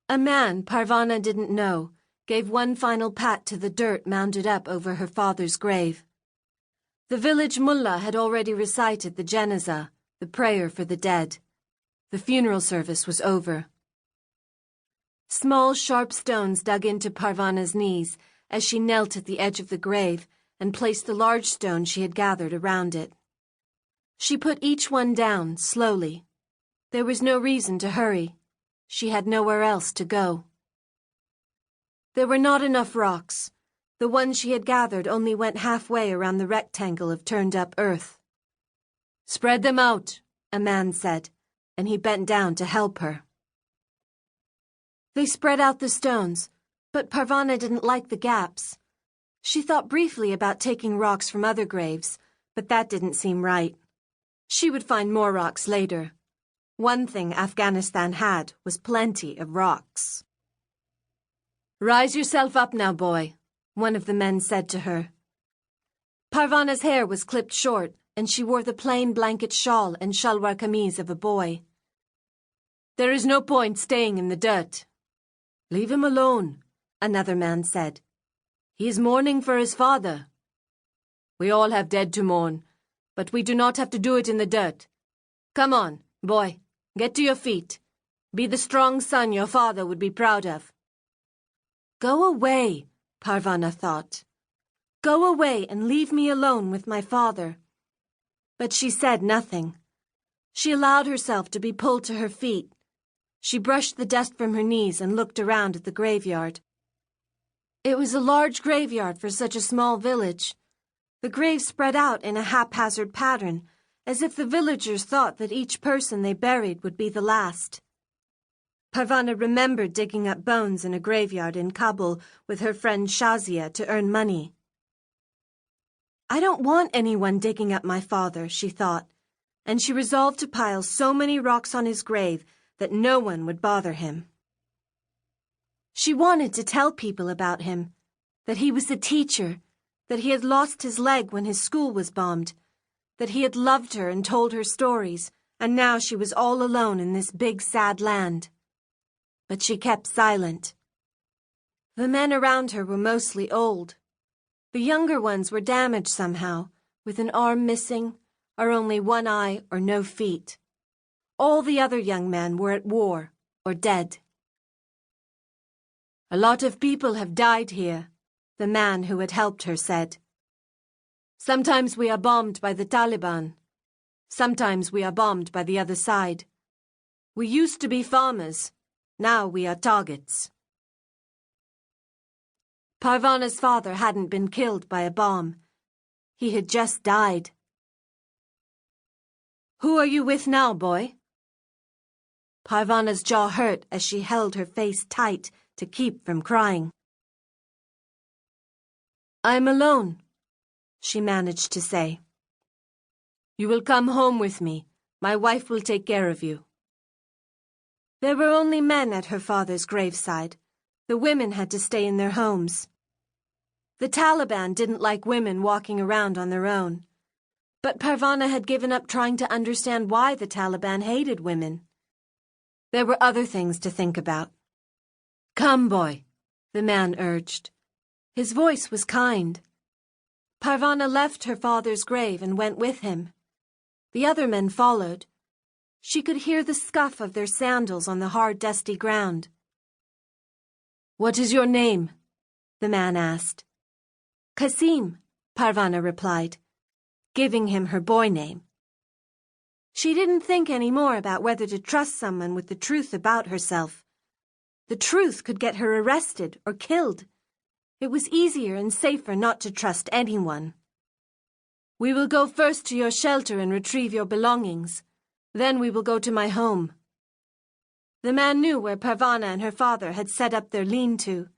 A man Parvana didn't know gave one final pat to the dirt mounded up over her father's grave. The village mullah had already recited the janazah, the prayer for the dead. The funeral service was over. Small, sharp stones dug into Parvana's knees as she knelt at the edge of the grave and placed the large stone she had gathered around it. She put each one down, slowly. There was no reason to hurry. She had nowhere else to go. There were not enough rocks. The ones she had gathered only went halfway around the rectangle of turned-up earth. "Spread them out," a man said, and he bent down to help her. They spread out the stones, but Parvana didn't like the gaps. She thought briefly about taking rocks from other graves, but that didn't seem right. She would find more rocks later. One thing Afghanistan had was plenty of rocks. "Rise yourself up now, boy," one of the men said to her. Parvana's hair was clipped short, and she wore the plain blanket shawl and shalwar kameez of a boy. "There is no point staying in the dirt." "Leave him alone," another man said. "He is mourning for his father." "We all have dead to mourn, but we do not have to do it in the dirt. Come on, boy, get to your feet. Be the strong son your father would be proud of." "Go away," Parvana thought. "Go away and leave me alone with my father." But she said nothing. She allowed herself to be pulled to her feet. She brushed the dust from her knees and looked around at the graveyard. It was a large graveyard for such a small village. The graves spread out in a haphazard pattern, as if the villagers thought that each person they buried would be the last. Parvana remembered digging up bones in a graveyard in Kabul with her friend Shazia to earn money. "I don't want anyone digging up my father," she thought, and she resolved to pile so many rocks on his grave that no one would bother him. She wanted to tell people about him, that he was a teacher, that he had lost his leg when his school was bombed, that he had loved her and told her stories, and now she was all alone in this big, sad land. But she kept silent. The men around her were mostly old. The younger ones were damaged somehow, with an arm missing, or only one eye or no feet. All the other young men were at war or dead. "A lot of people have died here," the man who had helped her said. "Sometimes we are bombed by the Taliban. Sometimes we are bombed by the other side. We used to be farmers. Now we are targets." Parvana's father hadn't been killed by a bomb. He had just died. "Who are you with now, boy?" Parvana's jaw hurt as she held her face tight to keep from crying. "I'm alone," she managed to say. "You will come home with me. My wife will take care of you." There were only men at her father's graveside. The women had to stay in their homes. The Taliban didn't like women walking around on their own. But Parvana had given up trying to understand why the Taliban hated women. There were other things to think about. "Come, boy," the man urged. His voice was kind. Parvana left her father's grave and went with him. The other men followed. She could hear the scuff of their sandals on the hard, dusty ground. "What is your name?" the man asked. "Qasim," Parvana replied, giving him her boy name. She didn't think any more about whether to trust someone with the truth about herself. The truth could get her arrested or killed. It was easier and safer not to trust anyone. "We will go first to your shelter and retrieve your belongings. Then we will go to my home." The man knew where Parvana and her father had set up their lean-to.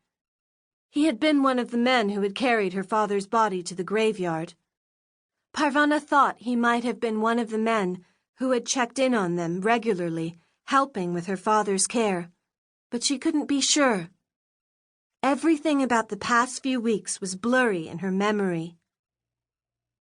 He had been one of the men who had carried her father's body to the graveyard. Parvana thought he might have been one of the men who had checked in on them regularly, helping with her father's care, but she couldn't be sure. Everything about the past few weeks was blurry in her memory.